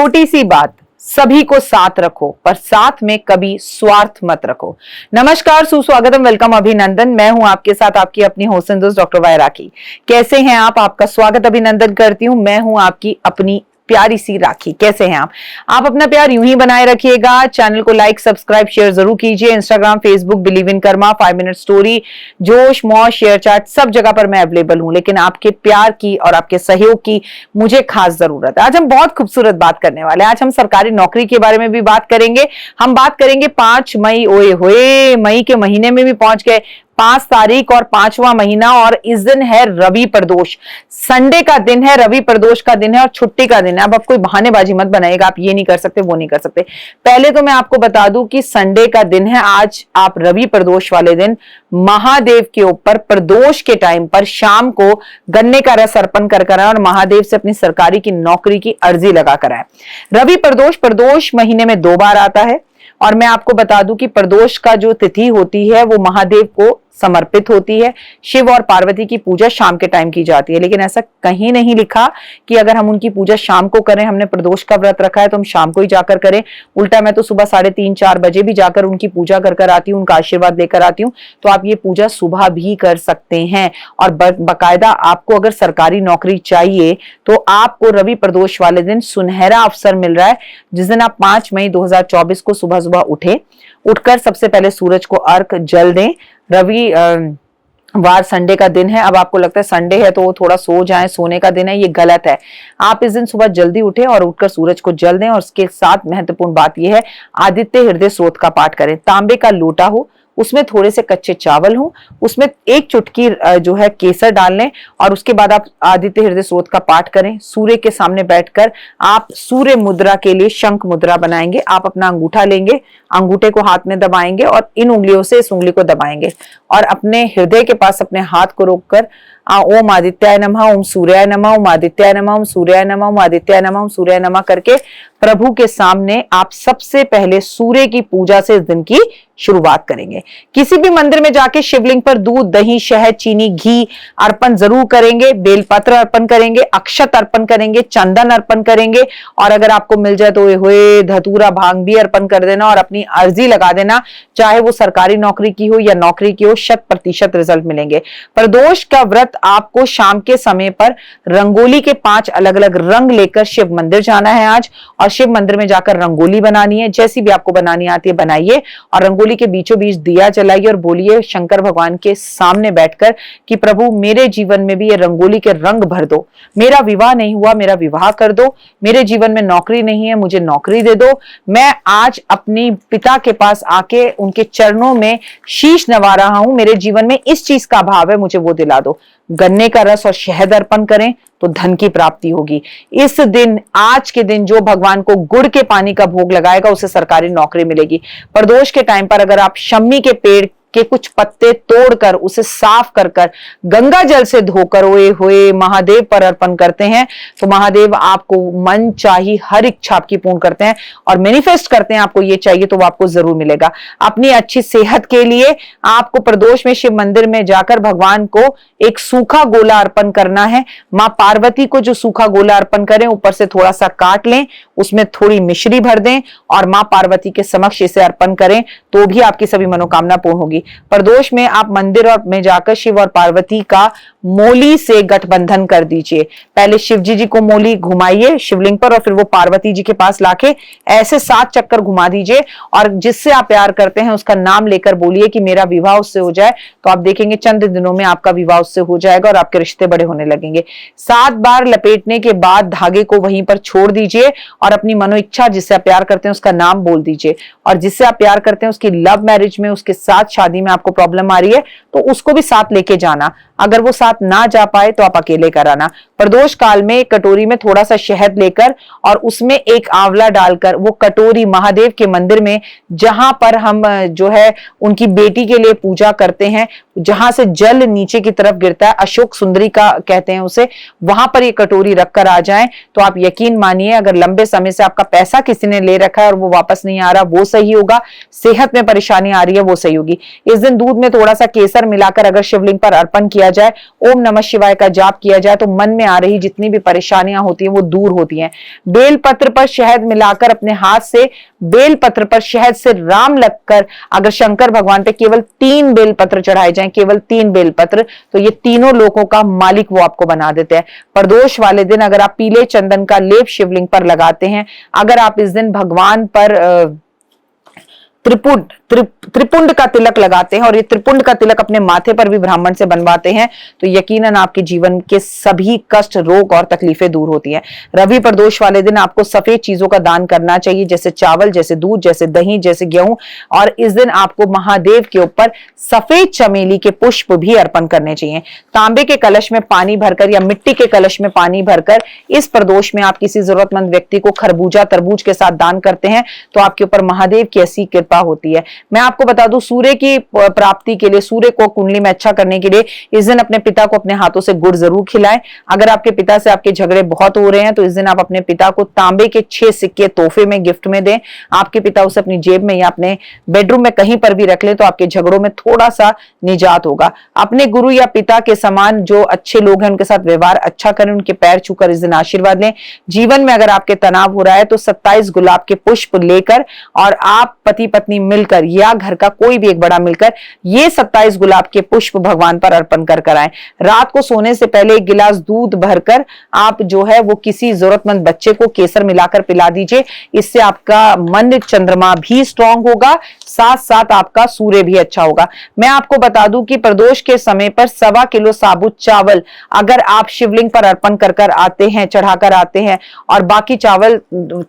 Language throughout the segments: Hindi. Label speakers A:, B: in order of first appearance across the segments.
A: छोटी सी बात, सभी को साथ रखो पर साथ में कभी स्वार्थ मत रखो। नमस्कार, सुस्वागतम, वेलकम, अभिनंदन। मैं हूं आपके साथ आपकी अपनी होस्ट दोस्त डॉक्टर वाई राखी। कैसे हैं आप? आपका स्वागत अभिनंदन करती हूं। मैं हूं आपकी अपनी प्यारी सी राखी। कैसे हैं आप अपना प्यार यूं ही बनाए रखिएगा। चैनल को लाइक, सब्सक्राइब, शेयर जरूर कीजिए। Instagram, Facebook, believe in Karma, 5 minute story, जोश, मौज, शेयर चैट, सब जगह पर मैं अवेलेबल हूं। लेकिन आपके प्यार की और आपके सहयोग की मुझे खास जरूरत है। आज हम बहुत खूबसूरत बात करने वाले हैं। आज हम सरकारी नौकरी के बारे में भी बात करेंगे। हम बात करेंगे 5 मई। ओए होए, मई के महीने में भी पहुंच गए। 5 तारीख और 5वां महीना, और इस दिन है रवि प्रदोष। संडे का दिन है, रवि प्रदोष का दिन है और छुट्टी का दिन है। अब आप कोई बहानेबाजी मत बनाइएगा, आप ये नहीं कर सकते, वो नहीं कर सकते। पहले तो मैं आपको बता दूं कि संडे का दिन है आज। आप रवि प्रदोष वाले दिन महादेव के ऊपर प्रदोष के टाइम पर शाम को गन्ने का रस अर्पण कर आए और महादेव से अपनी सरकारी की नौकरी की अर्जी लगा कर आए। रवि प्रदोष महीने में 2 बार आता है। और मैं आपको बता दूं कि प्रदोष का जो तिथि होती है वो महादेव को समर्पित होती है। शिव और पार्वती की पूजा शाम के टाइम की जाती है। लेकिन ऐसा कहीं नहीं लिखा कि अगर हम उनकी पूजा शाम को करें, हमने प्रदोष का व्रत रखा है तो हम शाम को ही जाकर करें। उल्टा मैं तो सुबह 3:30-4 बजे भी जाकर उनकी पूजा कर आती हूँ, उनका आशीर्वाद लेकर आती हूँ। तो आप ये पूजा सुबह भी कर सकते हैं। और बाकायदा आपको अगर सरकारी नौकरी चाहिए तो आपको रवि प्रदोष वाले दिन सुनहरा अवसर मिल रहा है, जिस दिन आप 5 मई 2024 को सुबह सुबह उठकर सबसे पहले सूरज को अर्घ जल दें। रवि वार संडे का दिन है। अब आपको लगता है संडे है तो थोड़ा सो जाएं, सोने का दिन है, ये गलत है। आप इस दिन सुबह जल्दी उठें और उठकर सूरज को जल दें। और इसके साथ महत्वपूर्ण बात यह है, आदित्य हृदय स्रोत का पाठ करें। तांबे का लोटा हो, उसमें थोड़े से कच्चे चावल हो, उसमें 1 चुटकी जो है केसर डाल लें और उसके बाद आप आदित्य हृदय स्रोत का पाठ करें। सूर्य के सामने बैठकर आप सूर्य मुद्रा के लिए शंख मुद्रा बनाएंगे। आप अपना अंगूठा लेंगे, अंगूठे को हाथ में दबाएंगे और इन उंगलियों से इस उंगली को दबाएंगे और अपने हृदय के पास अपने हाथ को रोककर ओम आदित्याय नमः, ओम सूर्याय नमः, ओम आदित्याय नमः, ओम सूर्याय नमः, ओम आदित्याय नमः, ओम सूर्याय नमः करके प्रभु के सामने आप सबसे पहले सूर्य की पूजा से इस दिन की शुरुआत करेंगे। किसी भी मंदिर में जाके शिवलिंग पर दूध, दही, शहद, चीनी, घी अर्पण जरूर करेंगे। बेलपत्र अर्पण करेंगे, अक्षत अर्पण करेंगे, चंदन अर्पण करेंगे। और अगर आपको मिल जाए तो हुए धतूरा, भांग भी अर्पण कर देना और अपनी अर्जी लगा देना। चाहे वो सरकारी नौकरी की हो या नौकरी की हो, 100% रिजल्ट मिलेंगे। प्रदोष का व्रत आपको शाम के समय पर रंगोली के 5 अलग अलग रंग लेकर शिव मंदिर जाना है आज, और शिव मंदिर में जाकर रंगोली बनानी है। जैसी भी आपको बनानी आती है बनाइए और रंगोली के बीचों बीच दिया जलाइए और बोलिए शंकर भगवान के सामने बैठकर कि प्रभु मेरे जीवन में भी ये रंगोली के रंग भर दो। मेरा विवाह नहीं हुआ, मेरा विवाह कर दो। मेरे जीवन में नौकरी नहीं है, मुझे नौकरी दे दो। मैं आज अपनी पिता के पास आके उनके चरणों में शीश नवा रहा हूं। मेरे जीवन में इस चीज का अभाव है, मुझे वो दिला दो। गन्ने का रस और शहद अर्पण करें तो धन की प्राप्ति होगी। इस दिन, आज के दिन जो भगवान को गुड़ के पानी का भोग लगाएगा उसे सरकारी नौकरी मिलेगी। प्रदोष के टाइम पर अगर आप शम्मी के पेड़ के कुछ पत्ते तोड़कर उसे साफ कर गंगा जल से धोकर ओए हुए महादेव पर अर्पण करते हैं तो महादेव आपको मन चाही हर इच्छा आपकी पूर्ण करते हैं और मैनिफेस्ट करते हैं। आपको ये चाहिए तो वो आपको जरूर मिलेगा। अपनी अच्छी सेहत के लिए आपको प्रदोष में शिव मंदिर में जाकर भगवान को एक सूखा गोला अर्पण करना है। मां पार्वती को जो सूखा गोला अर्पण करें, ऊपर से थोड़ा सा काट लें, उसमें थोड़ी मिश्री भर दें और मां पार्वती के समक्ष इसे अर्पण करें तो भी आपकी सभी मनोकामना पूर्ण होगी। प्रदोष में आप मंदिर और में जाकर शिव और पार्वती का मोली से गठबंधन कर दीजिए। पहले शिव जी को मोली घुमाइए शिवलिंग पर और फिर वो पार्वती जी के पास लाके ऐसे 7 चक्कर घुमा दीजिए और जिससे आप प्यार करते हैं उसका नाम लेकर बोलिए कि मेरा विवाह उससे हो जाए। तो आप देखेंगे चंद दिनों में आपका विवाह उससे हो जाएगा और आपके रिश्ते बड़े होने लगेंगे। 7 बार लपेटने के बाद धागे को वहीं पर छोड़ दीजिए और अपनी मनो इच्छा जिससे आप प्यार करते हैं उसका नाम बोल दीजिए। और जिससे आप प्यार करते हैं उसकी लव मैरिज में, उसके साथ शादी में आपको प्रॉब्लम आ रही है तो उसको भी साथ लेके जाना। अगर वो साथ ना जा पाए तो आप अकेले कराना। प्रदोष काल में एक कटोरी में थोड़ा सा शहद लेकर और उसमें एक आंवला डालकर वो कटोरी महादेव के मंदिर में, जहां पर हम जो है उनकी बेटी के लिए पूजा करते हैं, जहां से जल नीचे की तरफ गिरता है, अशोक सुंदरी का कहते हैं उसे, वहां पर ये कटोरी रखकर आ जाएं तो आप यकीन मानिए अगर लंबे समय से आपका पैसा किसी ने ले रखा है और वो वापस नहीं आ रहा वो सही होगा, सेहत में परेशानी आ रही है वो सही होगी। इस दिन दूध में थोड़ा सा केसर मिलाकर अगर शिवलिंग पर अर्पण किया किया जाए, ओम नमः शिवाय का जाप किया जाए तो मन में आ रही जितनी भी परेशानियां होती हैं वो दूर होती हैं। बेल पत्र पर शहद मिलाकर अपने हाथ से बेल पत्र पर शहद से राम लगकर अगर शंकर भगवान पे केवल 3 बेल पत्र चढ़ाए जाएं, केवल 3 बेल पत्र, तो ये तीनों लोकों का मालिक वो आपको बना देते हैं। प्रदोष वाले दिन अगर आप पीले चंदन का लेप शिवलिंग पर लगाते हैं, अगर आप इस दिन भगवान पर त्रिपुंड का तिलक लगाते हैं और ये त्रिपुंड का तिलक अपने माथे पर भी ब्राह्मण से बनवाते हैं, तो यकीनन आपके जीवन के सभी कष्ट, रोग और तकलीफें दूर होती हैं। रवि प्रदोष वाले दिन आपको सफेद चीजों का दान करना चाहिए, जैसे चावल, जैसे दूध, जैसे दही, जैसे गेहूं, और इस दिन आपको महादेव के ऊपर सफेद चमेली के पुष्प भी अर्पण करने चाहिए। तांबे के कलश में पानी भरकर या मिट्टी के कलश में पानी भरकर इस प्रदोष में आप किसी जरूरतमंद व्यक्ति को खरबूजा, तरबूज के साथ दान करते हैं तो आपके ऊपर महादेव की ऐसी कृपा होती है। मैं आपको बता दूं, सूर्य की प्राप्ति के लिए, सूर्य को कुंडली में अच्छा करने के लिए इस दिन अपने पिता को अपने हाथों से गुड़ जरूर खिलाएं। अगर आपके पिता से आपके झगड़े बहुत हो रहे हैं तो इस दिन आप अपने पिता को तांबे के 6 सिक्के तोहफे में, गिफ्ट में दें। आपके पिता उसे अपनी जेब में या अपने बेडरूम में कहीं पर भी रख ले तो आपके झगड़ों में थोड़ा सा निजात होगा। अपने गुरु या पिता के समान जो अच्छे लोग हैं उनके साथ व्यवहार अच्छा करें, उनके पैर छूकर इस दिन आशीर्वाद लें। जीवन में अगर आपके तनाव हो रहा है तो 27 गुलाब के पुष्प लेकर और आप पति पत्नी मिलकर या घर का कोई भी एक बड़ा मिलकर ये 27 गुलाब के पुष्प भगवान पर अर्पण कर आए। रात को सोने से पहले 1 गिलास दूध भरकर आप जो है वो किसी जरूरतमंद बच्चे को केसर मिलाकर पिला दीजिए। इससे आपका मन चंद्रमा भी स्ट्रांग होगा, साथ साथ आपका सूर्य भी अच्छा होगा। मैं आपको बता दूं कि प्रदोष के समय पर 1.25 किलो साबुत चावल अगर आप शिवलिंग पर अर्पण कर आते हैं, चढ़ाकर आते हैं, और बाकी चावल,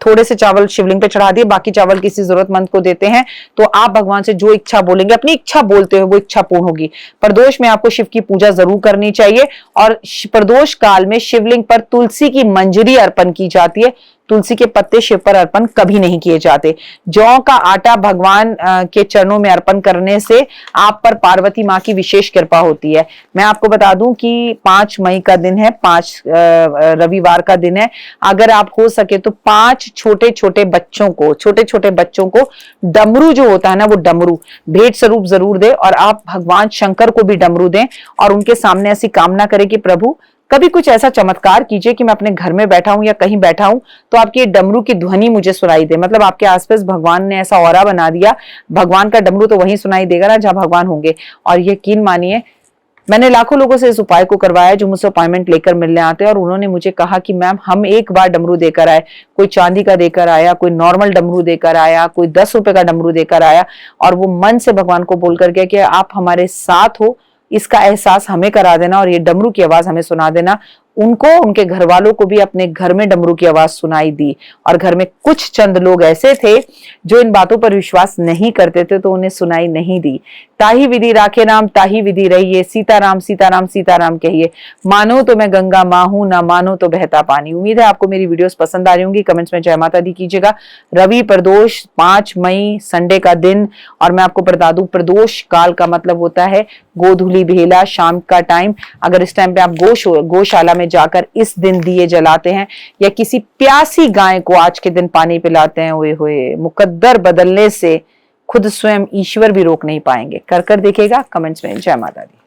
A: थोड़े से चावल शिवलिंग पे चढ़ा दिए, बाकी चावल किसी जरूरतमंद को देते हैं, तो आप भगवान से जो इच्छा बोलेंगे, अपनी इच्छा बोलते हो वो इच्छा पूर्ण होगी। प्रदोष में आपको शिव की पूजा जरूर करनी चाहिए और प्रदोष काल में शिवलिंग पर तुलसी की मंजरी अर्पण की जाती है। तुलसी के पत्ते शिव पर अर्पण कभी नहीं किए जाते। जौ का आटा भगवान के चरणों में अर्पण करने से आप पर पार्वती माँ की विशेष कृपा होती है। मैं आपको बता दूं कि 5 मई का दिन है, 5 रविवार का दिन है। अगर आप हो सके तो 5 छोटे छोटे बच्चों को डमरू जो होता है ना, वो डमरू भेंट स्वरूप जरूर दे, और आप भगवान शंकर को भी डमरू दें और उनके सामने ऐसी कामना करें कि प्रभु कभी कुछ ऐसा चमत्कार कीजिए कि मैं अपने घर में बैठा हूं या कहीं बैठा हूं तो आपकी डमरू की ध्वनि मुझे सुनाई दे। मतलब आपके आसपास भगवान ने ऐसा ऑरा बना दिया, भगवान का डमरू तो वहीं सुनाई देगा ना जहां भगवान होंगे। और यकीन मानिए, मैंने लाखों लोगों से इस उपाय को करवाया जो मुझसे अपॉइंटमेंट लेकर मिलने आते हैं और उन्होंने मुझे कहा कि मैम हम एक बार डमरू देकर आए, कोई चांदी का देकर आया, कोई नॉर्मल डमरू देकर आया, कोई 10 रुपए का डमरू देकर आया, और वो मन से भगवान को बोल कर गया कि आप हमारे साथ हो, इसका एहसास हमें करा देना और ये डमरू की आवाज हमें सुना देना। उनको, उनके घर वालों को भी अपने घर में डमरू की आवाज सुनाई दी। और घर में कुछ चंद लोग ऐसे थे जो इन बातों पर विश्वास नहीं करते थे तो उन्हें सुनाई नहीं दी। ताही विधि राखे नाम ताही विधि रहिए, सीताराम सीताराम सीताराम कहिए, मानो तो मैं गंगा माँ हूं, ना मानो तो बहता पानी। उम्मीद है आपको मेरी वीडियोस पसंद आ रही होंगी। कमेंट्स में जय माता दी कीजिएगा। रवि प्रदोष 5 मई संडे का दिन, और मैं आपको बता दूं प्रदोष काल का मतलब होता है गोधूली बेला, शाम का टाइम। अगर इस टाइम पे आप गौशाला में जाकर इस दिन दिए जलाते हैं या किसी प्यासी गाय को आज के दिन पानी पिलाते हैं, ओए होए, मुकद्दर बदलने से खुद स्वयं ईश्वर भी रोक नहीं पाएंगे। कर देखिएगा। कमेंट्स में जय माता दी।